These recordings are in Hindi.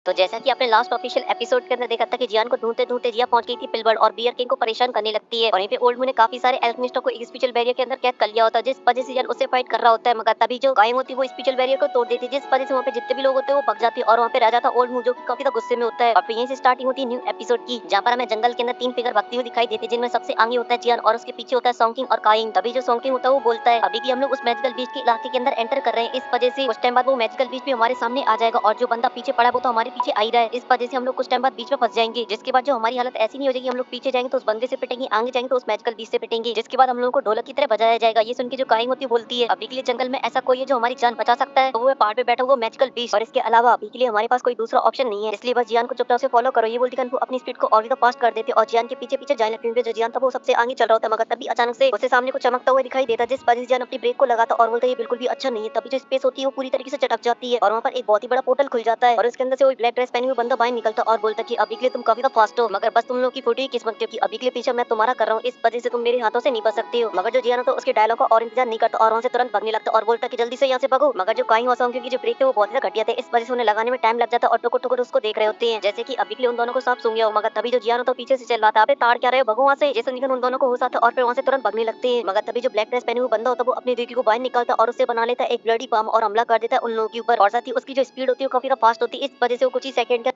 तो जैसा कि आपने लास्ट ऑफिशियल एपिसोड के अंदर देखा था कि जियान को ढूंढते-ढूंढते जिया पहुंच गई थी पिलबर्ड और बियर किंग को परेशान करने लगती है और यहीं पे ओल्ड मून ने काफी सारे एल्केमिस्टों को एक स्पेशल बैरियर के अंदर कैद कर लिया होता है, जिस वजह से जियान उससे फाइट कर रहा होता है। मगर तभी जो गायम होती है वो स्पेशल बैरियर को तोड़ देती है, जिस वजह से वहाँ पे जितने भी लोग होते हैं वो भग जाते हैं और वहाँ पे रह जाता है ओल्ड मून, जो कि काफी गुस्से में होता है। और फिर यहीं से स्टार्टिंग होती है न्यू एपिसोड की, जहाँ पर हमें जंगल के अंदर तीन फिगर भगती हुई दिखाई देती है, जिनमें सबसे आगे होता है जियान और उसके पीछे होता है सॉन्किंग और काइंग। तभी जो सॉन्किंग होता है वो बोलता है अभी कि हम लोग उस मैजिकल बीच के इलाके के अंदर एंटर कर रहे हैं, इस वजह से कुछ टाइम बाद वो मैजिकल बीच भी हमारे सामने आ जाएगा और जो बंदा पीछे पड़ा है वो तो हमारे पीछे आ ही रहा है, इस वजह से हम लोग कुछ टाइम बाद बीच में फंस जाएंगे। जिसके बाद जो हमारी हालत ऐसी नहीं हो जाएगी, हम लोग पीछे जाएंगे तो उस बंदे से पिटेंगे, आगे जाएंगे तो उस मैजिकल बीच से पिटेंगे, जिसके बाद हम लोगों को ढोलक की तरह बजाया जाएगा। ये सुन के जो काइंग होती है बोलती है अभी के लिए जंगल में ऐसा कोई है जो हमारी जान बचा सकता है, तो वो है पहाड़ पे बैठा हुआ मैजिकल बीच, और इसके अलावा अभी के लिए हमारे पास कोई दूसरा ऑप्शन नहीं है, इसलिए बस जियान को चुपचाप से फॉलो करो। ये बोलती कनफू अपनी स्पीड को और भी तो फास्ट कर देते और जियान के पीछे पीछे जाने लगते हैं। जो जियान था वो सबसे आगे चल रहा होता है, मगर तभी अचानक से उसके सामने कुछ चमकता हुआ दिखाई देता है, जिस वजह से जियान अपनी ब्रेक को लगाता और बोलता है ये बिल्कुल भी अच्छा नहीं है। तभी जो स्पेस होती है वो पूरी तरीके से चटक जाती है और वहाँ पर एक बहुत ही बड़ा पोर्टल खुल जाता है और उसके अंदर से वो ब्लैक ड्रेस पहने हुए बंदा बाहर निकलता और बोलता है कि अभी के लिए तुम काफी फास्ट हो, मगर बस तुम लोग की फूटी किस्मत, क्योंकि अभी के लिए पीछे मैं तुम्हारा कर रहा हूँ, इस वजह से तुम मेरे हाथों से नहीं बच सकते हो। मगर जो जियान तो उसके डायलॉग का और इंतजार नहीं करता और वहाँ से तुरंत भागने लगता और बोलता कि जल्दी से यहाँ से भागो। मगर जो काइंग और सॉन्ग की जो ब्रेक थे वो बहुत ज्यादा घटिया थे, इस वजह से उन्हें लगाने में टाइम लग जाता है और टुकुर टुकुर उसको देख रहे होते हैं, जैसे कि अभी के लिए उन दोनों को सांप सूंघ गया हो। मगर तभी जो जियान तो पीछे से चल रहा था, अबे ताड़ क्या रहे हो, भगो वहाँ से, जैसे निकल उन दोनों को होश आता है और फिर वहाँ से तुरंत भागने लगते हैं। मगर तभी जो ब्लैक ड्रेस पहने हुए बंदा होता है वो अपनी रेकी को बाहर निकालता और उससे बना लेता है एक ब्लडी पाम और हमला कर देता है उन लोगों के ऊपर, और साथ ही उसकी जो स्पीड होती है वो काफी फास्ट होती है, इस वजह से वो कुछ ही सेकंड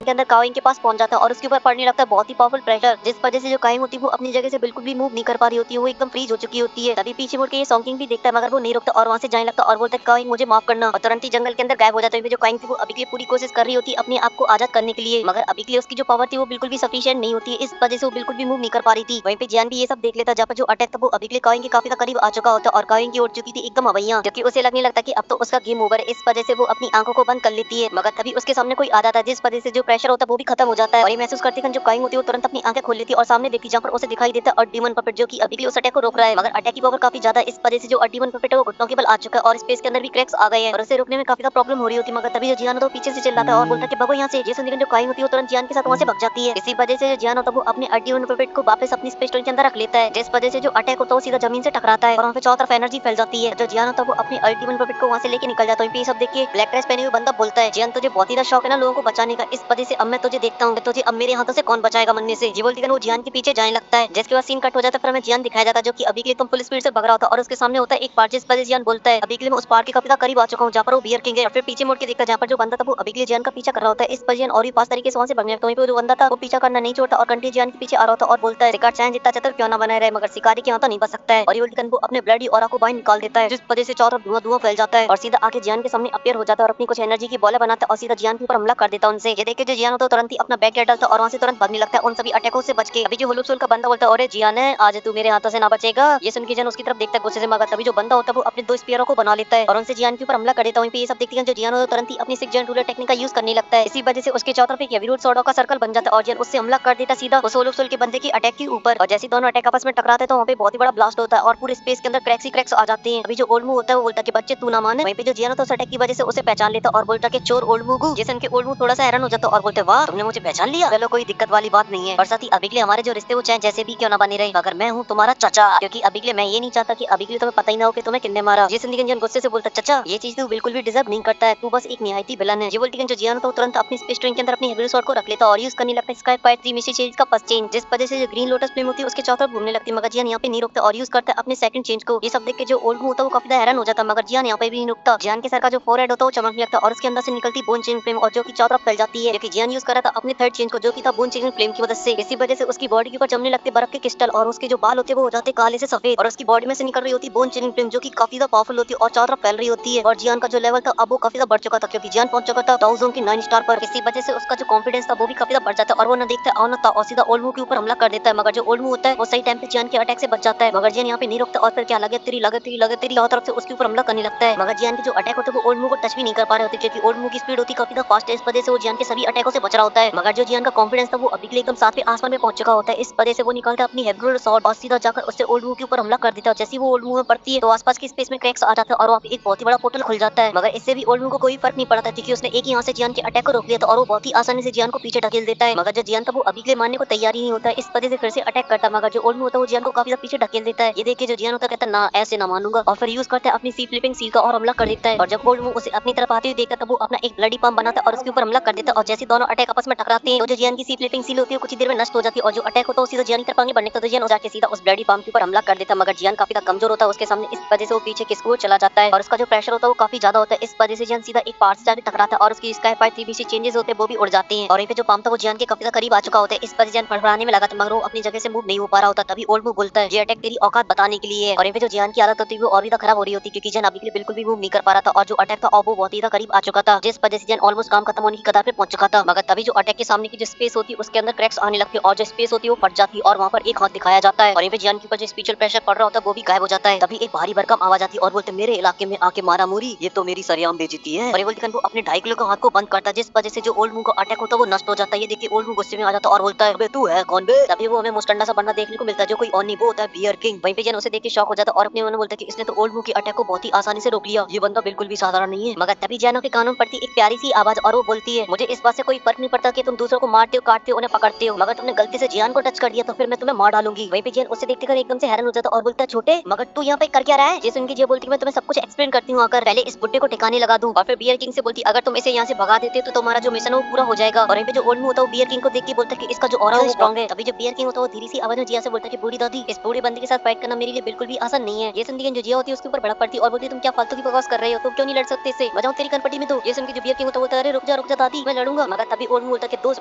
के अंदर काइंग के पास पहुंच जाता है और उसके ऊपर पड़ने लगता है बहुत ही पावरफुल प्रेशर, जिस वजह से जो काइंग होती है वो अपनी जगह से बिल्कुल भी मूव नहीं कर पा रही होती है, वो एकदम फ्रीज हो चुकी होती है। तभी पीछे मुड़ के ये सॉन्किंग भी देखता है मगर वो नहीं रुकता और वहां से जाने लगता और बोलता है काइंग मुझे माफ करना, और तुरंत ही जंगल के अंदर गायब हो जाता है। जो काइंग थी वो अभी के लिए पूरी कोशिश कर रही होती है अपने आप को आजाद करने के लिए, मगर अभी के लिए उसकी जो पावर थी वो बिल्कुल भी सफिशिएंट नहीं होती है, इस वजह से वो बिल्कुल भी मूव नहीं कर पा रही थी। वहीं पे जियान भी ये सब देख लेता, जहाँ पर जो अटैक था वो अभी के लिए काइंग के काफी करीब आ चुका होता और काइंग की उड़ चुकी थी एकदम हवैया, जबकि उसे लगने लगता कि अब तो उसका गेम ओवर है, इस वजह से वो अपनी आंखों को बंद कर लेती है। मगर तभी उसके सामने कोई आ जाता है, जिस वजह से जो प्रेशर होता है वो भी खत्म हो जाता है और ये महसूस करती है जो काइंग होती है वो तुरंत अपनी आंखें खोल लेती है और सामने देखती है जहाँ पर उसे दिखाई देता है और डीमन पपेट, जो कि अभी भी उस अटैक को रोक रहा है। मगर अटैक की पावर काफी ज्यादा है, इस वजह से जो डीमन पपेट है वो घुटनों के बल आ चुका है और स्पेस के अंदर भी क्रैक्स आ गए हैं और उसे रोकने में काफी प्रॉब्लम हो रही होती है। मगर तभी जो जियान होता है वो पीछे से चिल्लाता है और बोलता है कि भगो यहाँ से, जैसे जो काइंग होती है वो तुरंत जियान के साथ वहाँ से भग जाती है। इसी वजह से जो जियान होता है वो अपने डीमन पपेट को वापस अपनी स्पेस स्टेशन के अंदर रख लेता है, जिस वजह से जो अटैक होता है वो सीधा जमीन से टकराता है और वहाँ पे चारों तरफ एनर्जी फैल जाती है। जो जियान होता है वो अपनी अल्टीमेट पपेट को वहाँ से लेके निकल जाता है। ये सब देख के ब्लैक ड्रेस पहने हुए बंदा बोलता है जियान तुझे बहुत ही शौक है ना लोगों को बचाने का, इस वजह से अब मैं तुझे देखता हूँ तुझे अब मेरे हाथों से कौन बचाएगा मरने से। जी बोलती है वो जियान के पीछे जाने लगता है, जिसके बाद सीन कट हो जाता है। फिर हमें जियान दिखाया जाता है जो कि अभी के लिए तुम फुल स्पीड से भग रहा होता है और उसके सामने होता है एक पार्क, जिस वजह से जियान बोलता है अभी के लिए मैं उस पार्क के काफी करीब आ चुका हूँ जहाँ पर वो बियर किंग है। और फिर पीछे मुड़ के देखता है जहाँ पर जो बंदा था वो अभी के लिए जियान का पीछा कर रहा होता है, इस पर जियान और भी पास तरीके से वहाँ से भगने लगता है। वहीं पे जो बंदा था वो पीछा करना नहीं छोड़ता और कंटिन्यू जियान के पीछे आ रहा होता और बोलता है शिकार चाहे जितना चतुर क्यों ना बना रहे मगर शिकारी के यहाँ तो नहीं बच सकता है। और ये उल्टी वो अपने ब्लडी ऑरा को बाहर निकाल देता है, जिस वजह से चारों तरफ धुआं धुआं फैल जाता है और सीधा आके जियान के सामने अपीयर हो जाता है और अपनी कुछ एनर्जी की बॉल बनाता है और सीधा जियान के ऊपर हमला कर देता है उनसे। ये देख के जो जियान होता है तुरंत ही अपना बैक गेट डालता है और वहाँ से तुरंत भागने लगता है उन सभी अटैकों से बच के। अभी जो हुलुसुल का बंदा बोलता है अरे जियान है आज तू मेरे हाथों से ना बचेगा। ये सुन के जियान उसकी तरफ देखता है गुस्से से, मगर तभी जो बंदा होता है वो अपने दो स्पीयरों को बना लेता है और उनसे जियान के ऊपर हमला कर देता है। वहीं पे ये सब देखते हैं जो जियान होता है तुरंत ही अपनी सिक्स जेंट रूलर टेक्निक का यूज करने लगता है, इसी वजह से उसके चारों तरफ एक हेवी रूट सॉर्डों का सर्कल बन जाता है और जियान उससे हमला कर देता सीधा उस हुलुसुल के बंदे की अटैक के ऊपर। और जैसे दोनों अटैक आपस में टकराते हैं तो वहाँ पे बहुत ही बड़ा ब्लास्ट होता है और पूरे स्पेस के अंदर क्रैक्स ही क्रैक्स आ जाते हैं। अभी जो ओल्ड मूव होता है वो बोलता है कि बच्चे तू ना माने। वहीं पे जो जियान होता है उस अटैक की वजह से उसे पहचान लेता और बोलता कि चोर ओल्ड मूगू। जैसे उनके ओल्ड मूव थोड़ा सा हैरान हो जाता और बोलते वाह तुमने मुझे पहचान लिया, चलो कोई दिक्कत वाली बात नहीं है। और साथ ही अभी के लिए हमारे जो रिश्ते वो चाहे जैसे भी क्यों ना बने रहे मगर मैं हूँ तुम्हारा चाचा, क्योंकि अभी के लिए मैं ये नहीं चाहता कि अभी के लिए तुम्हें पता ही ना हो कि तुम्हें किसने मारा। जिस जियान गुस्से से बोलता चाचा ये चीज तू बिल्कुल भी डिजर्व नहीं करता है, तू बस एक निहायती विलन है। ये बोलती जो जियान होता है तुरंत अपनी स्पेस ट्रेन के अंदर अपनी हेवी स्वॉर्ड को रख लेता और यूज करने लगता है स्काई फाइट 3 मिसी चेंज का फर्स्ट चेंज, जिस वजह से जो ग्रीन लोटस फ्लेम होती है उसके चारों तरफ घूमने लगती है। मगर जियान यहाँ पे नहीं रुकता और यूज करता है अपने सेकंड चेंज को। ये सब देख के जो ओल्ड होता है वो काफी हैरान हो जाता है, मगर जियान यहाँ पे भी नहीं रुकता। जियान के सर का जो फोरहेड होता है वो चमकने लगता है और उसके अंदर से निकलती बोन चेंज फ्लेम और जो कि चारों तरफ फैल जाती है, जो कि जियान यूज कर रहा था अपने थर्ड चेंज को जो कि था बोन चेंज फ्लेम की मदद से। इसी वजह से उसकी बॉडी के ऊपर जमने लगते बर्फ के क्रिस्टल और उसके जो बाल होते हैं वो हो जाते काले से सफेद और उसकी बॉडी में से निकल रही होती बोन चेंज फ्लेम जो कि काफी ज्यादा पावरफुल होती है और चारों तरफ फैल रही होती है। और जियान का जो लेवल था अब वो काफी ज्यादा बढ़ चुका था, क्योंकि जियान पहुंच चुका था 1000 की 9 स्टार पर। इसी वजह से उसका जो कॉन्फिडेंस था वो भी काफी ज्यादा बढ़ जाता है और वो न देखता है और न था और सीधा ओल्ड मूव के ऊपर हमला कर देता है। मगर जो ओल्ड मूव होता है वो सही टाइम पे जियान के अटैक से बच जाता है, मगर जियान यहाँ पे नहीं रुकता और फिर क्या लगे तेरी चारों तरफ से उसके ऊपर हमला करने लगता है। मगर जियान के जो अटैक होते हैं वो ओल्ड मूव को टच भी नहीं कर पा रहे होते, क्योंकि ओल्ड मूव की स्पीड होती काफी ज्यादा फास्ट है, इस वजह से वो जियान के सभी अटैक अटैकों से बच रहा होता है। मगर जो जियान का कॉन्फिडेंस था वो अभी के लिए एकदम 7वें आसमान में पहुंच चुका होता है। इस वजह से वो निकालता है अपनी हेग्रोड स्वॉर्ड और सीधा जाकर उससे ओल्ड वू के ऊपर हमला कर देता है। जैसे ही वो ओल्ड वू में पड़ती है तो आसपास की स्पेस में क्रैक्स आ जाता है और वहाँ पे एक बहुत ही बड़ा पोर्टल खुल जाता है। मगर इससे भी ओल्ड वू को कोई फर्क नहीं पड़ता क्योंकि उसने एक ही यहाँ से जियान के अटैक को रोक लिया था और वो बहुत ही आसानी से जियान को पीछे ढकेल देता है। मगर जो जियान था वो अभी के लिए मानने को तैयार ही नहीं होता है। इस वजह से फिर से अटैक करता है। मगर जो ओल्ड वू होता है वो जियान को काफी ज्यादा पीछे ढकेल देता है। ये देख के जो जियान होता है कहता है ना ऐसे ना मानूंगा और फिर यूज करता है अपनी सी फ्लिपिंग सील का और हमला कर देता है। और जब ओल्ड वू उसे अपनी तरफ आते हुए देखता है तब वो अपना एक ब्लडी पंप बनाता है और उसके ऊपर हमला कर देता है। और जैसे दोनों अटैक आपस में टकराते हैं तो जो जियान की सी फ्लिपिंग सील होती है कुछ ही देर में नष्ट हो जाती है और जो अटैक होता है सीधा जियान की तरफ आगे बढ़ने का तो जियान जाके सीधा उस ब्लडी पंप के ऊपर हमला कर देता है। मगर जियान काफी कमजोर होता है उसके सामने। इस वजह से वो पीछे किस को चला जाता है और उसका जो प्रेशर होता है वो काफी ज्यादा होता है। इस वजह से जियान सीधा एक पार्ट से जाके टकराता है और उसकी स्काई फाइट 3BC चेंजेस होते हैं वो भी उड़ जाते हैं। और यहाँ पे जो पंप था वो जियान के काफी करीब आ चुका होता है। इस वजह से जियान फड़फड़ाने में लगा था मगर वो अपनी जगह से मूव नहीं हो पा रहा होता। तभी ओल्ड वू बोलता है ये अटैक तेरी औकात बताने के लिए है। और यहाँ पे जो जियान की हालत होती है वो और भी खराब हो रही होती है क्योंकि जियान अभी के लिए बिल्कुल भी मूव नहीं कर पा रहा था और जो अटैक था वो बहुत ही करीब आ चुका था जिस वजह से जियान ऑलमोस्ट काम खत्म होने की कगार पे पहुंच चुका था। मगर तभी जो अटैक के सामने की जो स्पेस होती है उसके अंदर क्रैक्स आने लगते हैं और जो स्पेस होती है वो फट जाती है और वहाँ पर एक हाथ दिखाया जाता है और यहाँ पे जियान के ऊपर जो स्पिरिचुअल प्रेशर पड़ रहा होता है वो भी गायब हो जाता है। तभी एक भारी भरकम आवाज आती है और बोलते मेरे इलाके में आके मारा मुरी ये तो मेरी सरेआम बेइज्जती है। और ये बोलते वो अपने 2.5 किलो का हाथ को बंद करता है जिस वजह से जो ओल्ड वू का अटैक होता है वो नष्ट हो जाता है। ये देखिए ओल्ड वू गुस्से में आ जाता है और बोलता है अबे तू है कौन बे। तभी वो हमें मुस्टंडा सा बंदा देखने को मिलता है जो कोई और नहीं वो होता है बियर किंग। वहीं पे जियान उसे देख के शॉक हो जाता है और अपने मन में बोलता है कि इसने तो ओल्ड वू के अटैक को बहुत ही आसानी से रोक लिया। ये बंदा बिल्कुल भी साधारण नहीं है। मगर तभी जियान के कानों पड़ती एक प्यारी सी आवाज और वो बोलती है मुझे इस बात से कोई फर्क नहीं पड़ता कि तुम दूसरों को मारते हो काटते हो उन्हें पकड़ते हो मगर तुमने गलती से जियान को टच कर दिया तो फिर मैं तुम्हें मार डालूंगी। वहीं पे जियान उसे देखते कर एकदम से हैरान हो जाता है और बोलता है छोटे मगर तू यहाँ पे कर क्या रहा है। जैसे उनकी बोलती है मैं तुम्हें सब कुछ एक्सप्लेन करती हूँ आकर पहले इस बुड्ढे को ठिकाने लगा दूं। और फिर बियर किंग से बोलती अगर तुम इसे यहाँ से भगा देते हो तो तुम्हारा जो मिशन है वो पूरा हो जाएगा। और यहाँ पे जो ओल्ड वू होता है बियर किंग को देख के बोलता है कि इसका जो ऑरा है वो स्ट्रांग है। तभी जो बियर किंग होता है वो धीरे सी आवाज में जिया से बोलता है कि बूढ़ी दादी इस बूढ़े बंदे के साथ फाइट करना मेरे लिए बिल्कुल भी आसान नहीं है। ये सुन के जो जिया होती है उसके ऊपर भड़क पड़ती है और बोलती है तुम क्या फालतू की बकवास कर रहे हो तुम क्यों नहीं लड़ सकते इससे बजाओ तेरी कनपट्टी में। तो ये सुन के जो बियर किंग होता है बोलता है अरे रुक जा दादी मैं लड़ूंगा। मगर तभी ओल्ड वू बोलता है कि दोस्त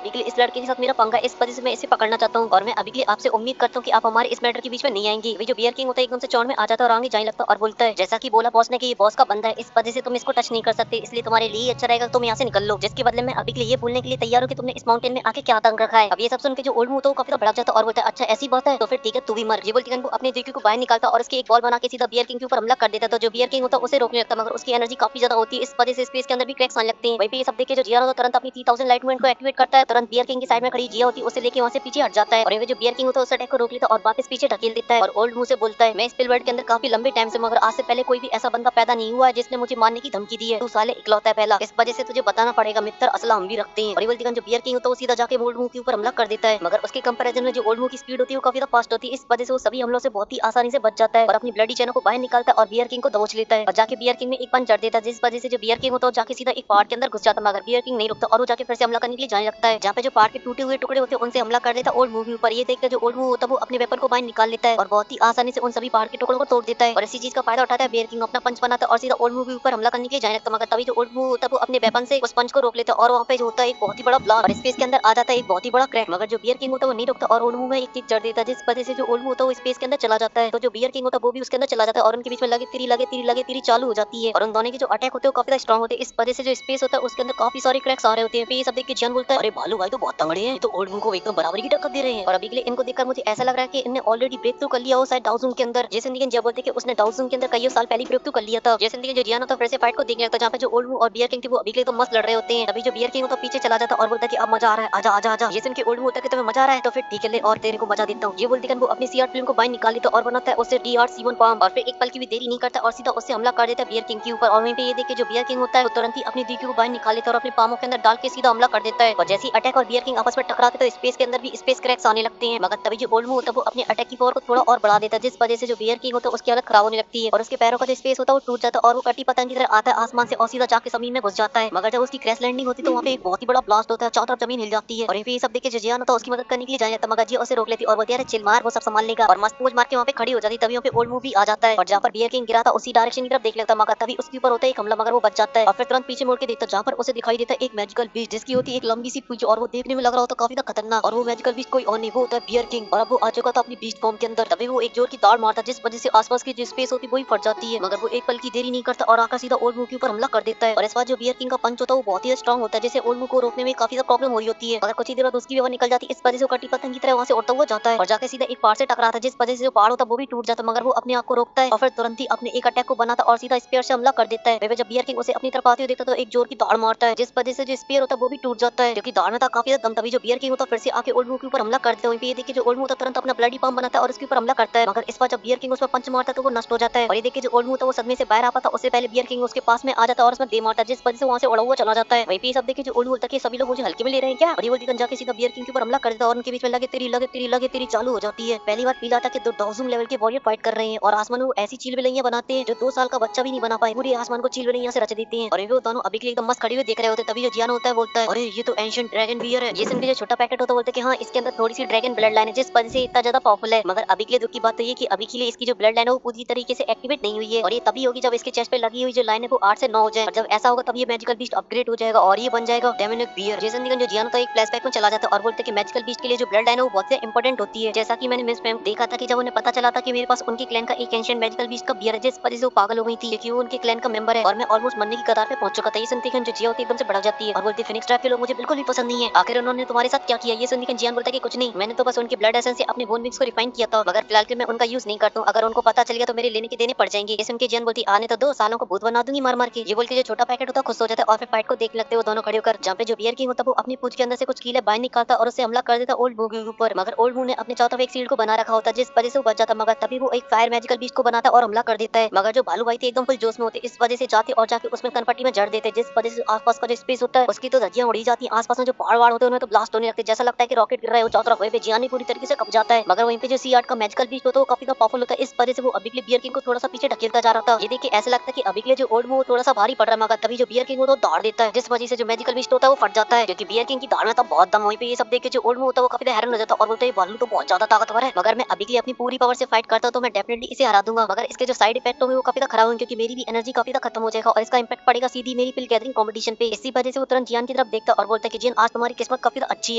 अभी के लिए इस लड़के के साथ मेरा पंगा इस वजह से मैं इसे पकड़ना चाहता हूँ और मैं अभी के लिए आपसे उम्मीद करता हूँ कि आप हमारे इस मैटर के बीच में नहीं आएंगे। जो बियर किंग होता है एकदम से चौड़ में आ जाता है और आगे जाने लगता है और बोलता है जैसा कि बोला बॉस ने कि ये बॉस का बंदा है इस वजह से तुम इसको टच नहीं कर सकते इसलिए तुम्हारे लिए अच्छा रहेगा तुम यहाँ से निकल लो। जिसके बदले में अभी के लिए ये बोलने के लिए तैयार हो कि तुमने इस माउंटेन में आके क्या तंग रखा है। अब ये सब सुन के जो ओल्ड वू होता है काफी भड़क जाता है और बोलता है अच्छा ऐसी बात है तो फिर ठीक है तू भी मर। ये बोलती है वो अपने जीक्यू को बाहर निकालता और उसकी एक बॉल बना के सीधा बियर किंग के ऊपर हमला कर देता तो जो बियर किंग होता है उसे रोकने लगता मगर उसकी एनर्जी काफी ज्यादा होती है इस वजह से स्पेस के अंदर भी क्रैक्स आने लगते हैं। वहीं पे ये सब देख के जो जिया होता है तुरंत अपनी 3000 लाइट मूवमेंट को एक्टिवेट करता है तुरंत बियर किंग की साइड में खड़ी जिया होती है उसे लेके वहां से पीछे हट जाता है और जो बियर किंग होता है उस अटैक को रोक लेता है और वापस पीछे ढकेल देता है। और ओल्ड वू से बोलता है मैं इस वर्ल्ड के अंदर काफी लंबे टाइम से मगर आज से पहले कोई भी ऐसा बंदा पैदा नहीं हुआ है जिसने मुझे मारने की धमकी दी है। तू साले इकलौता है पहला इस वजह से तुझे बताना पड़ेगा मित्र असला हम भी रखते हैं। और ये बोलती है जो बियर किंग होता है वो सीधा जाके ओल्ड वू के ऊपर हमला कर देता है मगर उसके कंपैरिजन में जो ओल्ड वू की स्पीड होती है वो काफी फास्ट होती है इस वजह से वो सभी हमलों से बहुत ही आसानी से बच जाता है और अपनी ब्लडी चैनल को बाहर निकालता है और बियर किंग को दबोच लेता है और जाके बियर किंग में एक पंच जड़ देता है जिस वजह से जो बियर किंग होता है जाके सीधा एक पहाड़ के अंदर घुस जाता है। मगर बियर किंग नहीं रुकता और वो जाके फिर से हमला करने के लिए जाने लगता है जहाँ पे जो पहाड़ के टूटे हुए टुकड़े होते हैं उनसे हमला कर देता है ओल्ड वू के ऊपर। ये देखकर जो ओल्ड वू होता है वो अपने वेपन को बाहर निकाल लेता है और बहुत ही आसानी से उन सभी पहाड़ के टुकड़ों को तोड़ देता है और इसी चीज का फायदा उठाता है बियर किंग अपना पंच बनाता है और सीधा ओल्ड वू के ऊपर हमला करने के लिए जाने लगता है। मगर तभी जो ओल्ड वू होता है वो अपने वेपन से उस पंच को रोक लेता है और वहाँ पे जो होता है एक बहुत ही बड़ा ब्लास्ट और स्पेस के अंदर आ जाता है एक बहुत ही बड़ा क्रैक। मगर जो बियर किंग होता है वो नहीं रुकता और ओल्ड वू में एक चीज जड़ देता है जिस वजह से जो ओल्ड वू होता है वो स्पेस के अंदर चला जाता है। तो जो बियर किंग होता है वो भी उसके अंदर चला जाता है और उनके बीच में लगे तीरी चालू हो जाती है और उन दोनों के जो अटैक होते हैं काफी स्ट्रॉन्ग होते हैं इस वजह से जो स्पेस होता है उसके अंदर काफी सारे क्रैक्स आ रहे होते हैं। फिर ये सब देख के जियान बोलता है अरे भालू भाई तो बहुत तगड़े हैं तो ओल्ड वू को एकदम बराबर की टक्कर दे रहे हैं। और अभी के लिए इनको देखकर मुझे ऐसा लग रहा है कि इन्हें ऑलरेडी ब्रेक थ्रू कर लिया हो शायद डाउजूम के अंदर। जैसे जिया बोलते हैं कि उसने डाउजूम के अंदर कई साल पहले ब्रेक थ्रू कर लिया था। जैसे जो जियान होता है फिर से फाइट को देखने लगता है जहाँ पे जो ओल्ड वू और बियर किंग थे वो अभी के लिए तो मस्त लड़ रहे होते हैं। अभी जो बियर किंग होता है पीछे चला जाता है और बोलता है कि अब मजा आ रहा है आजा आजा आजा। जैसे उनके ओल्ड वू होता है कि तुम्हें मजा आ रहा है तो फिर ठीक है ले और तेरे को मजा देता हूँ। ये बोलती है वो अपनी सीआर फिल्म को बाहर निकाल लेता और बनाता है उससे DR-C1 पाम और फिर एक पल की भी देरी नहीं करता और सीधा उससे हमला कर देता है बियर किंग के ऊपर। और वहीं पे ये देख के जो बियर किंग होता है वो तुरंत ही अपनी DQ को बाहर निकाल लेता है और अपने पामों के अंदर डाल के सीधा हमला कर देता है। और जैसे ही अटैक और बियर किंग आपस में टकराते तो स्पेस के अंदर भी स्पेस क्रैक्स आने लगते हैं। मगर तभी जो ओल्ड वू होता है वो अपने अटैक की पावर को थोड़ा और बढ़ा देता है जिस वजह से जो बियर किंग होता है उसकी हालत खराब होने लगती है और उसके पैरों का जो स्पेस होता है वो टूट जाता है और वो कटी पतंग की तरह आता है आसमान से और सीधा जाके जमीन में घुस जाता है। मगर जब उसकी क्रैश लैंडिंग होती है तो वहाँ पे एक बहुत ही बड़ा ब्लास्ट होता है चारों तरफ जमीन हिल जाती है। और ये सब देख के जो जियान होता है उसकी मदद करने के लिए जाने लगता मगर जिया उसे रोक लेती और बोलती है चिल मार वो सब संभाल लेगा और मस्त पोज मार के वहाँ पे खड़ी हो जाती। तभी वहाँ पे ओल्ड वू भी आ जाता है और जहाँ पर बियर किंग गिरा था उसी डायरेक्शन की तरफ देख लेता मगर तभी उसके ऊपर होता है एक हमला मगर वो बच जाता है और फिर तुरंत पीछे मुड़ के देखता जहाँ पर उसे दिखाई देता है एक मैजिकल बीस्ट जिसकी होती है एक लंबी सी पूंछ और वो देखने में लग रहा होता काफी खतरनाक। और वो मैजिकल बीस्ट कोई और नहीं वो होता है बियर किंग और अब वो आ चुका था अपनी बीस्ट फॉर्म के अंदर। तभी वो एक जोर की दाड़ मारता जिस वजह से आसपास की जो स्पेस होती है वही फट जाती है। मगर वो एक पल की देरी नहीं करता और आकर सीधा ओल्ड वू के ऊपर हमला कर देता है और इस बार जो बियर किंग का पंच होता है वो बहुत ही स्ट्रॉन्ग होता है जिससे ओल्ड वू को रोकने में काफी प्रॉब्लम हो रही होती है। मगर कुछ ही देर बाद उसकी भी हवा निकल जाती है इस वजह से वो कटी पतंग की तरह वहाँ से उड़ता हुआ जाता है और जाकर सीधा एक पहाड़ से टकराता है जिस वजह से जो पहाड़ होता है वो भी टूट जाता है। मगर वो अपने आप को रोकता है और फिर तुरंत ही अपने एक अटैक को बनाता और सीधा स्पेयर से हमला कर देता है। जब बियर किंग उसे अपनी तरफ आते हुए देखता तो एक जोर की दाड़ मारता है जिस वजह से जो स्पेयर होता है वो भी टूट जाता है क्योंकि दाढ़ में था काफी ज्यादा दम। तभी जो बियर किंग होता है फिर से आके ओल्ड मुंह के ऊपर हमला करते हैं। वहीं पे ये देखिए जो ओल्ड मुंह होता है तुरंत अपना ब्लडी पम्प बनाता है और उसके ऊपर हमला करता है, मगर इस बार जब बियर किंग उस पर पंच मारता है तो वो नष्ट हो जाता है। और ये देखिए जो ओल्ड मुंह था वो सदमे से बाहर आता था, उससे पहले बियर किंग उसके पास में आ जाता है और उसमें दे मारता है, जिस वजह से वहां से उड़ा हुआ चला जाता है। वहीं पे सब देखिए जो ओल्ड बोलता है कि सभी लोग मुझे हल्के में ले रहे हैं क्या, और ये बोलती जाके सीधा बियर किंग के ऊपर हमला कर देता है और उनके बीच में लगे तेरी चालू हो जाती है। पहली बार फील आता है कि दो डॉजूम लेवल के वॉरियर फाइट कर रहे हैं और आसमान में वो ऐसी चील बिलैया बनाते हैं जो 2 साल का बच्चा भी नहीं बना पाए, पूरे आसमान को चील बिलैया से रच देते हैं। और वो दोनों अभी के लिए एकदम मस्त खड़े हुए देख रहे होते। तभी जो जियान होता है बोलता है अरे ये तो एंशिएंट ड्रैगन बियर है। ये सुन के जो छोटा पैकेट होता है बोलते हैं कि हाँ इसके अंदर थोड़ी सी ड्रैगन ब्लड लाइन है जिस वजह से इतना ज्यादा पावरफुल है। मगर अभी के लिए दुख की बात तो ये कि अभी के लिए इसकी जो ब्लड लाइन है वो पूरी तरीके से एक्टिवेट नहीं हुई है और ये तभी होगी जब इसके चेस्ट पे लगी हुई जो लाइन है वो 8 से 9 हो जाए। और जब ऐसा होगा तब ये मैजिकल बीस्ट अपग्रेड हो जाएगा और ये बन जाएगा डेमोनिक बियर। जैसन जो जियान होता है एक फ्लैशबैक में चला जाता है और बोलते हैं कि मैजिकल बीस्ट के लिए जो ब्लड लाइन है वो बहुत से इंपॉर्टेंट होती है। जैसा कि मैंने मिस मैम देखा था कि जब उन्हें पता चला था कि मेरे पास उनके क्लैन का एक एंशिएंट मैजिकल बीस्ट का बियर है, जिस वजह से वो पागल हो गई थी क्योंकि वो उनके क्लैन का मेंबर है और मैं ऑलमोस्ट मरने की कगार पे पहुंच चुका था। ये सुनते जो जिया होती है एकदम से भड़क जाती है और बोलती है फिनिक्स ड्राइव के लोग मुझे बिल्कुल भी पसंद नहीं है, आखिर उन्होंने तुम्हारे साथ क्या किया। ये सुनकर जियान बोलता है कि कुछ नहीं, मैंने तो बस उनकी ब्लड एसेंस से अपने बोन मिक्स को रिफाइन किया था, मगर फिलहाल के मैं उनका यूज नहीं करता हूं, अगर उनको पता चल गया तो मेरे लेने के देने पड़ जाएंगे। ये सुनकर जियान बोलती आने तो 2 सालों को भूत बना दूंगी मार मार के। ये बोल के जो छोटा पैकेट होता है खुश हो जाता है और फिर फाइट को देख लगते वो दोनों खड़े होकर, जहां पे जो बियर किंग होता है वो अपनी पूंछ के अंदर से कुछ कीले बाहर निकालता और उससे हमला कर देता ओल्ड बू के ऊपर। मगर ओल्ड बू ने अपने चारों तरफ एक शील्ड को बना रखा होता जिस वजह से वो बच जाता, मगर तभी वो एक फायर मैजिकल बीस्ट को बनाता और हमला कर देता है। मगर जो भालू भाई थे एकदम फुल जोश में होते, इस वजह से जाते और जाके उसमें कनपट्टी में जड़ देते, जिस वजह से आसपास का जो स्पेस होता है उसकी तो धज्जियां उड़ी जाती हैं। आसपास में जो पहाड़ वाड़ होते हैं उन्हें तो ब्लास्ट होने लगते, जैसा लगता है कि रॉकेट गिर रहा है। वो चारों तरफ वहीं पे जियान भी पूरी तरीके से कब जाता है। मगर वहीं पे जो सी आर्ट का मैजिकल बीस्ट होता है वो काफी पावरफुल होता है, इस वजह से वो अभी के लिए बियर किंग को थोड़ा सा पीछे ढकेलता जा रहा था। ये देखिए ऐसा लगता है कि अभी के लिए जो ओल्ड वो थोड़ा सा भारी पड़ रहा है, मगर तभी जो बियर किंग होता है वो दाड़ देता है, जिस वजह से जो मैजिकल बीस्ट होता है वो फट जाता है क्योंकि बियर किंग की दाड़ में तो बहुत दम। वहीं पे ये सब देख के जो ओल्ड होता है वो काफी हैरान हो जाता है और बोलते हैं भालू तो बहुत ज्यादा ताकतवर है, मगर मैं अभी के लिए अपनी पूरी पावर से फाइट करता हूं तो मैं डेफिनेटली इसे हरा दूंगा। मगर इसके जो साइड इफेक्ट होंगे वो काफी खराब होंगे क्योंकि मेरी भी एनर्जी काफी खत्म हो जाएगा और इसका इंपैक्ट पड़ेगा सीधी मेरी पिल गैदरिंग कंपटीशन पे। इसी वजह से वो तुरंत जियान की तरफ देखता और बोलता है कि जियान आज तुम्हारी किस्मत काफी अच्छी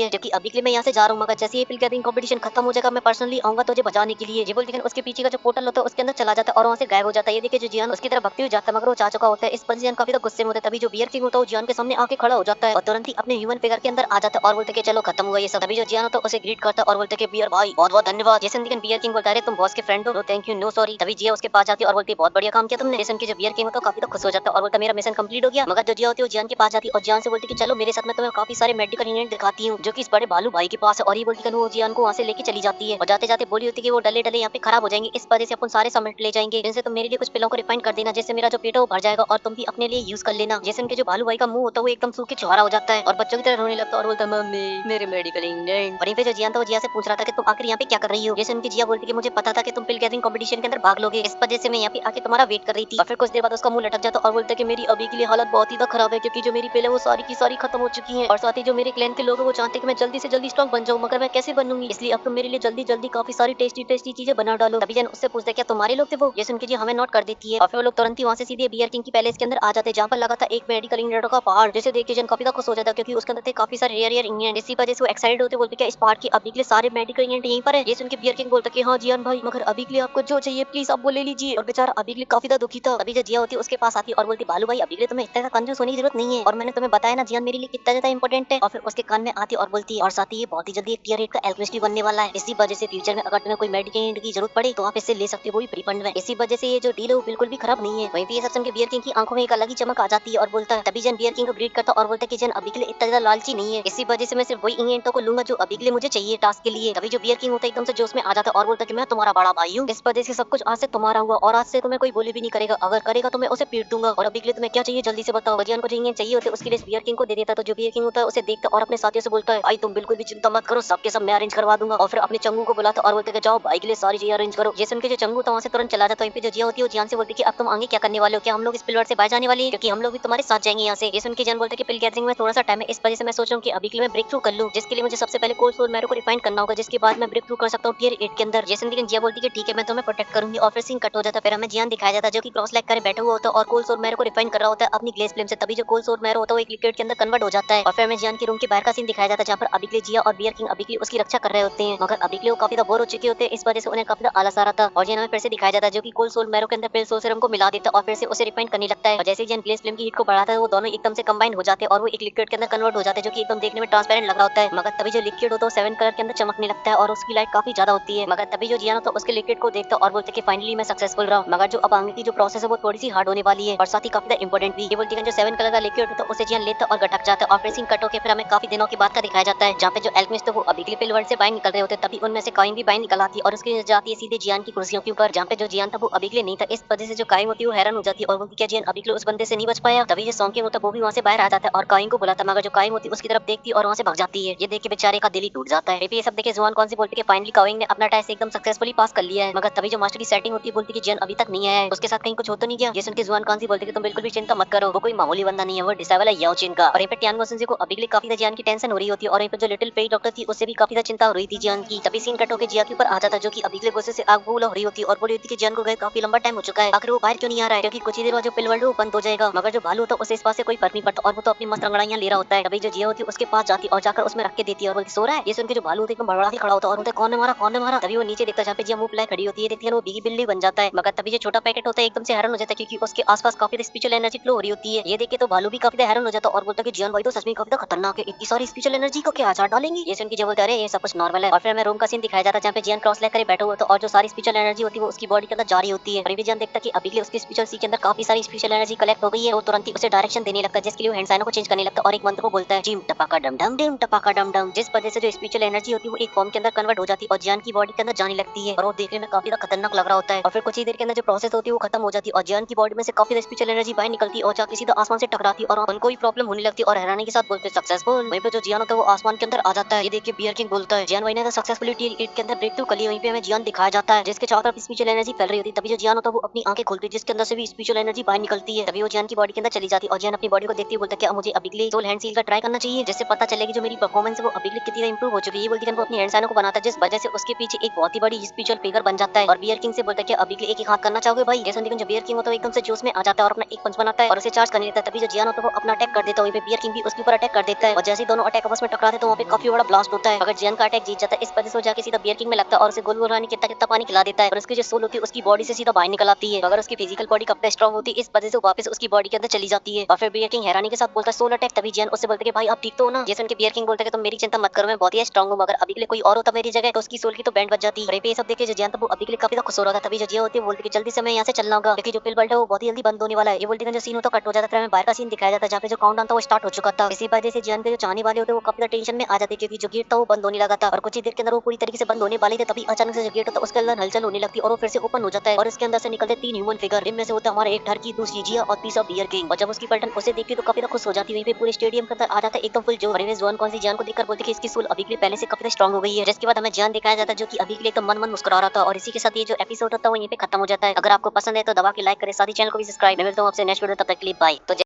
है क्योंकि अभी के लिए मैं यहाँ से जा रहा हूँ, मगर जैसे ये पिल गैदरिंग कंपटीशन खत्म हो जाएगा मैं पर्सनली आऊंगा तुझे बचाने के लिए। ये बोलते हैं उसके पीछे का जो पोर्टल होता है उसके अंदर चला जाता है और वहाँ से गायब हो जाता है। ये देखिए जो जियान उसकी तरफ भगते हुए जाता है मगर वो जा चुका होता है, इस वजह से जियान काफी गुस्से में होता है। तभी जो बियर किंग होता है वो जियान के सामने आके खड़ा हो जाता है और तुरंत ही अपने ह्यूमन फिगर के अंदर आ जाता है और बोलते हैं कि चलो खत्म हुआ ये सब। तभी जो जियान होता है उसे ग्रीट करता है और बोलते हैं कि बियर भाई बहुत बहुत धन्यवाद। जैसे बियर किंग बोलता है तुम बॉस के फ्रेंड हो, no thank you no sorry. तभी जिया उसके पास जाती है और बोलती है बहुत बढ़िया काम किया तुमने। जैसे जो बियर किंग होता है काफी खुश हो जाता है और बोलता है मेरा मिशन कंप्लीट हो गया। मगर जो जिया होती है वो जियान के पास जाती है और जियान से बोलती है कि चलो मेरे साथ मैं तुम्हें काफी सारे मेडिकल यूनिट दिखाती हूँ जो कि इस बड़े भालू भाई के पास है। और ये बोलती है वो जियान को वहाँ से लेके चली जाती है और जाते जाते बोली होती है कि वो डले डले यहाँ पे खराब हो जाएंगे, इस वजह से अपन सारे समेट ले जाएंगे, जिनसे तुम मेरे लिए कुछ पिलों को रिफाइन कर देना जिससे मेरा जो पेट है वो भर जाएगा और तुम भी अपने लिए यूज कर लेना। जैसे उनके जो भालू भाई का मुंह होता है वो एकदम सूखे छुहारा हो जाता है और बच्चों की तरह रोने लगता है और बोलता है मम्मी मेरे मेडिकल इंग्लैंड। और पे जो जियान था वो जिया से पूछ रहा था कि तुम आखिर यहाँ पे क्या कर रही हो। जैसे उनकी जिया बोलती है कि मुझे पता था कि तुम पिल गैदरिंग कंपटीशन के अंदर भाग लोगे, इस वजह से मैं यहाँ पे आके तुम्हारा वेट कर रही थी। और फिर कुछ देर बाद उसका मुंह लटक जाता और बोलता है कि मेरी अभी के लिए हालत बहुत ही खराब है क्योंकि जो मेरी पिल है वो सारी की सारी खत्म हो चुकी है और साथ ही जो मेरे क्लैन के लोग हैं वो चाहते हैं कि मैं जल्दी से जल्दी स्ट्रॉन्ग बन जाऊं, मगर मैं कैसे बनूंगी, इसलिए अब तुम मेरे लिए जल्दी जल्दी काफी सारी टेस्टी टेस्टी चीजें बना डालो। तभी जन उससे पूछता है क्या तुम्हारे लोग थे वो। ये सुन के जी हमें नोट कर देती है और फिर वो लोग तुरंत ही वहाँ से सीधे बियर किंग की पैलेस के अंदर आ जाते हैं जहाँ पर लगा था एक मेडिकल इंग्रेडिएंट का पहाड़, जिसे देख के जन काफी खुश हो जाता है क्योंकि उसके अंदर थे काफी सारे रेयर रेयर इंग्रेडिएंट। इसी वजह से वो एक्साइटेड होते बोलते क्या इस पहाड़ की अभी के लिए सारे मेडिकल इंग्रेडिएंट यहीं पर है। ये सुन के बियर किंग बोलता है कि हाँ जियान भाई मगर अभी के लिए आपको जो चाहिए प्लीज आप वो ले लीजिए। और बेचारा अभी के लिए काफी दुखी था। अभी जो जिया होती है उसके पास आती है और बोलती भालू भाई अभी के लिए तुम्हें इतना कंजूस होने की जरूरत नहीं है और मैंने तुम्हें बताया ना जियान मेरे लिए कितना ज्यादा इंपॉर्टेंट है। और फिर उसके कान में आती और बोलती है और साथ ही ये बहुत ही जल्दी एक टियर 8 का एल्केमिस्ट बनने वाला है, इसी वजह से फ्यूचर में अगर तुम्हें कोई मेडिकेट की जरूरत पड़े तो आप इससे ले सकते हो वो भी फ्री फंड में। इसी वजह से ये जो डील है वो बिल्कुल भी खराब नहीं है। वहीं पे ये सब सुन के बियर किंग की आंखों में एक अलग ही चमक आ जाती है और बोलता है तभी जन बियर किंग को ग्रीट करता और बोलता है कि जन अभी के लिए इतना ज्यादा लालची नहीं है, इसी वजह से मैं सिर्फ वही इंग्रेडिएंटों को लूंगा जो अभी के लिए मुझे चाहिए टास्क के लिए। तभी जो बियर किंग होता है एकदम से जोश में आ जाता है और बोलता है कि मैं तुम्हारा बड़ा भाई हूँ, इस वजह से सब कुछ आज से तुम्हारा हुआ और आज से तुम्हें कोई बोली भी नहीं करेगा, अगर करेगा तो मैं उसे पीट दूंगा। और अभी के लिए तुम्हें क्या चाहिए जल्दी से बताओ। जियान को जो चाहिए होते उसके लिए बियर किंग को दे देता, तो जो बियर किंग होता है उसे देखता और अपने साथियों से बोलता है भाई तुम बिल्कुल भी चिंता मत करो, सबके सब मैं अरेंज करवा दूंगा। और फिर अपने चंगू को बुलाता और बोलते कि जाओ भाई के लिए सारी चीजें अरेंज करो। जैसे उनके जो चंगू था वहाँ से तुरंत चला जाता है। जो जिया होती है जियान से बोलती है कि अब तुम आगे क्या करने वाले हो, क्या हम लोग इस पिलवर से बाहर जाने वाले हैं क्योंकि हम लोग भी तुम्हारे साथ जाएंगे यहाँ से। जैसे उनके जान बोलते हैं कि पिल गैदरिंग में थोड़ा सा टाइम है, इस वजह से मैं सोच रहा हूँ कि अभी के लिए मैं ब्रेक थ्रू कर लूँ, जिसके लिए मुझे सबसे पहले कोल्ड सोल मैरो को रिफाइन करना होगा, जिसके बाद मैं ब्रेक थ्रू कर सकता हूँ टियर 8 के अंदर। जैसे जिया बोलती है ठीक है मैं तुम्हें प्रोटेक्ट करूंगी और फिर सीन कट हो जाता है। फिर हमें जियान दिखाया जाता है जो कि क्रॉस लेग करे बैठा हुआ होता है और कोल्ड सोल मैरो को रिफाइन कर रहा होता है अपनी ग्लेस फ्लेम से। तभी जो कोल्ड सोल मैरो होता है वो एक लिक्विड के अंदर कन्वर्ट हो जाता है और फिर हमें जियान के रूम के बाहर का सीन दिखाया जाता है जहाँ पर अभी के लिए जिया और बियर किंग अभी के लिए उसकी रक्षा कर रहे होते हैं, मगर अभी के लिए वो काफी बोर हो चुके होते हैं, इस वजह से उन्हें काफी आलस आ रहा था। और जियान हमें फिर से दिखाया जाता है जो कि कोल्ड सोल मैरो के अंदर पिल सोल सीरम को मिला देता है और फिर से उसे रिफाइन करने लगता है। और जैसे जियान ग्लेस फ्लेम की हीट को बढ़ाता है वो दोनों एकदम से कंबाइन हो जाते हैं और वो एक लिक्विड के अंदर कन्वर्ट हो जाते हैं जो कि एकदम देखने में ट्रांसपेरेंट लग रहा होता है। मगर तभी जो लिक्विड होता है 7 कलर के अंदर चमकने लगता है और उसकी लाइट काफी ज्यादा होती है। मगर तभी जो जियान होता है उसके लिक्विड को देखता है और बोलते कि फाइनली मैं सक्सेसफुल रहा हूं, मगर जो अब आगे की जो प्रोसेस है वो थोड़ी सी हार्ड होने वाली है और साथ ही काफी इंपॉर्टेंट भी। ये बोलती है जो 7 कलर का लिक्विड होता है उसे जियान लेता और थक जाता है और फिर सीन कट होके फिर हमें काफी दिनों के बाद का दिखाया जाता है, जहाँ पे जो एल्केमिस्ट है वो अभी के लिए पिल वर्ल्ड से बाहर निकल रहे होते हैं। तभी उनमें से काइन भी बाहर निकल आती है और उसकी नजर जाती है सीधे जियान की कुर्सियों के ऊपर, जहाँ पे जो जियान था वो अभी के लिए नहीं था। इस वजह से जो काइन होती है वो हैरान हो जाती है और बोलती है क्या जियान अभी के लिए उस बंदे से नहीं बच पाया। तभी जो सॉन्ग होता है वो भी वहाँ से बाहर आ जाता है और काइन को बुलाता है, मगर जो काइन होती है उसकी तरफ देखती है और वहाँ से भाग जाती है। ये देख के बेचारे का दिल ही टूट जाता है। ये सब देखे जुआन कौन सी बोलती है कि फाइनली काइन ने अपना टेस्ट एकदम सक्सेसफुली पास कर लिया है, मगर तभी जो मास्टर की सेटिंग होती है बोलती है कि जियान अभी तक नहीं आया है, उसके साथ कहीं कुछ हो तो नहीं गया। ये सुन के जुआन कौन सी बोलती है कि तुम बिल्कुल भी चिंता मत करो, वो कोई मामूली बंदा नहीं है, वो डिसेबल है याओ चिन का। और यहाँ पे टियान गोसेंसी को अभी के लिए काफी ज्यादा जियान की टेंशन हो रही होती है और यहाँ पे जो लिटिल फेरी डॉक्टर थी उससे भी काफी ज्यादा चिंता हो रही थी जियान की। तभी सीन कट होकर जिया के ऊपर आ जाता जो कि अभी के लिए गुस्से से आग बबूला हो रही होती है और बोली होती है कि जियान को गए काफी लंबा टाइम हो चुका है, आखिर वो बाहर क्यों नहीं आ रहा है, क्योंकि कुछ ही देर बाद जो पिल वर्ल्ड वो बंद हो जाएगा। मगर जो भालू होता है उसे इस बात से कोई फर्क नहीं पड़ता और वो तो अपनी मस्त रंगड़ाइयां ले रहा होता है। तभी जो जिया होती है उसके पास जाती और जाकर उसमें रख के देती है और बोलती सो रहा है। ये सुन के जो भालू होता है एकदम बड़बड़ा के खड़ा होता है और बोलता है कौन ने मारा कौन ने मारा। तभी वो नीचे देखता है जहाँ पे जिया मुंह फुलाए खड़ी होती है, देखती है वो बिगी बिल्ली बन जाता है। मगर तभी जो छोटा पैकेट होता है एकदम से हैरान हो जाता है क्योंकि उसके आसपास काफी स्पिरिचुअल एनर्जी फ्लो हो रही होती है। ये देख के तो भालू भी काफी हैरान हो जाता है और बोलता है कि जियान भाई तो सच में काफी खतरनाक है, इतनी सारी स्पिरिचुअल एनर्जी को क्या आचार डालेंगे। ये सुन के जब बोलता है अरे ये सब कुछ नॉर्मल है। और फिर हमें रूम का सीन दिखाया जाता है जहाँ पे जियान क्रॉस लेकर बैठा हुआ था और जो सारी स्पिरिचुअल एनर्जी होती है वो उसकी बॉडी के अंदर जारी होती है। और जियान देखता है कि अभी के लिए उसकी स्पिरिचुअल सी के अंदर काफी सारी स्पिरिचुअल एनर्जी कलेक्ट हो गई है। वो तुरंत ही उसे डायरेक्शन देने लगता है, जिसके लिए वो हैंड साइनों को चेंज करने लगता है और एक मंत्र को बोलता है जिम टपाका डम डम डिम टपाका डम डम, जिस वजह से जो स्पिरिचुअल एनर्जी होती है वो एक फॉर्म के अंदर कन्वर्ट हो जाती है और जियान की बॉडी के अंदर जाने लगती है और वो देखने में काफी खतरनाक लग रहा होता है। और फिर कुछ ही देर के अंदर जो प्रोसेस होती है वो खत्म हो जाती है और जियान की बॉडी में से काफी स्पिरिचुअल एनर्जी बाहर निकलती है और जाके सीधा आसमान से टकराती है और उनको भी प्रॉब्लम होने लगती है और हैरानी के साथ बोलते हैं सक्सेसफुल। वहीं पे जो जियान होता है वो आसमान के अंदर आ जाता है। ये देख के बियर किंग बोलता है जियान भाई ने तो सक्सेसफुली टीयर के अंदर ब्रेक थ्रू कर लिया। वहीं पे हमें जियान दिखाया जाता है जिसके चारों तरफ स्पिरिचुअल एनर्जी फैल रही होती है। तभी जो जियान होता है वो अपनी आंखें खोलती है जिसके अंदर से भी स्पिरिचुअल एनर्जी बाहर निकलती है। तभी वो जियान की बॉडी के अंदर चली जाती है और जियान अपनी बॉडी को देखती है बोलता है क्या मुझे अभी के लिए सोल हैंड सील का ट्राई करना चाहिए, जिससे पता चलेगी जो मेरी परफॉर्मेंस है वो अभी के लिए कितनी इंप्रूव हो चुकी है। ये बोलती है वो अपनी हैंड साइनों को बनाता है जिस वजह से उसके पीछे एक बहुत ही बड़ी स्पिरिचुअल फिगर बन जाता है और बियर किंग से बोलता है कि अभी के लिए एक हाथ करना चाहोगे भाई। जैसे जो बियर किंग होता है एकदम से जोश में आ जाता है और अपना एक पंच बनाता है और उसे चार्ज करने देता है। तभी जो जियान होता है वो अपना अटैक कर देता है, वहीं पे बियर किंग भी उसके ऊपर अटैक कर देता है और जैसे दोनों अटैक आपस में टकराते तो वहाँ पे काफी बड़ा ब्लास्ट होता है। अगर जियान का अटैक जीत जाता है इस वजह से जाके सीधा बियर किंग में लगता है और उसे गोल गोल रानी कितना कितना पानी खिला देता है और उसकी जो सोल होती है उसकी बॉडी से सीधा बाहर निकल आती है। अगर उसकी फिजिकल बॉडी काफी स्ट्रॉन्ग होती है इस वजह से वापस उसकी बॉडी के अंदर चली जाती है और फिर बियर किंग हैरानी के साथ बोलता है सोल अटैक। तभी जियान उससे बोलते हैं कि भाई आप ठीक तो हो ना। जैसे उनके बियर किंग बोलते हैं कि तुम मेरी चिंता मत करो, मैं बहुत ही स्ट्रॉन्ग हूँ, मगर अभी के लिए कोई और होता मेरी जगह तो उसकी सोल की तो बैंड बज जाती है। ये सब देखे जो जियान था वो अभी के लिए काफी खुश हो रहा था। तभी जो जिया होती है बोलती है कि जल्दी से मैं यहाँ से चलना होगा क्योंकि जो पिल वर्ल्ड है वो बहुत ही जल्दी बंद होने वाला है। ये बोलती है जो सीन होता कट हो जाता है। फिर हमें बाहर का सीन दिखाया जाता है जहाँ पे जो काउंटडाउन था वो स्टार्ट हो चुका था। इसी वजह से जियान के जो चाहने वाले होते हैं वो काफी टेंशन में आ जाते क्योंकि जो गेट था वो बंद होने लगा था और कुछ ही देर के अंदर वो पूरी तरीके से बंद होने वाले थे। तभी अचानक से जो गेट होता है उसके अंदर हलचल होने लगती है और वो फिर से ओपन हो जाता है और इसके अंदर से निकलते तीन ह्यूमन फिगर, इनमें से होता है हमारा एक टर्की, दूसरी जिया और तीसरा बियर किंग। और जब उसकी पलटन उसे देखती तो काफी खुश हो जाती है। वहीं पे पूरे स्टेडियम के अंदर आ जाता है एकदम फुल जोर। जोन कौन सी जियान को देखकर बोलती है कि इसकी सोल अभी के लिए पहले से काफी स्ट्रॉन्ग हो गई है, जिसके बाद हमें जियान दिखाया जाता है जो कि अभी के लिए एकदम मन मन मुस्कुरा रहा था। और इसी के साथ ये जो एपिसोड होता है वो यहीं पे खत्म हो जाता है। अगर आपको पसंद है तो दबा के लाइक करें, साथ ही चैनल को भी सब्सक्राइब। मैं मिलता हूँ आपसे नेक्स्ट वीडियो, तब तक के लिए बाय। तो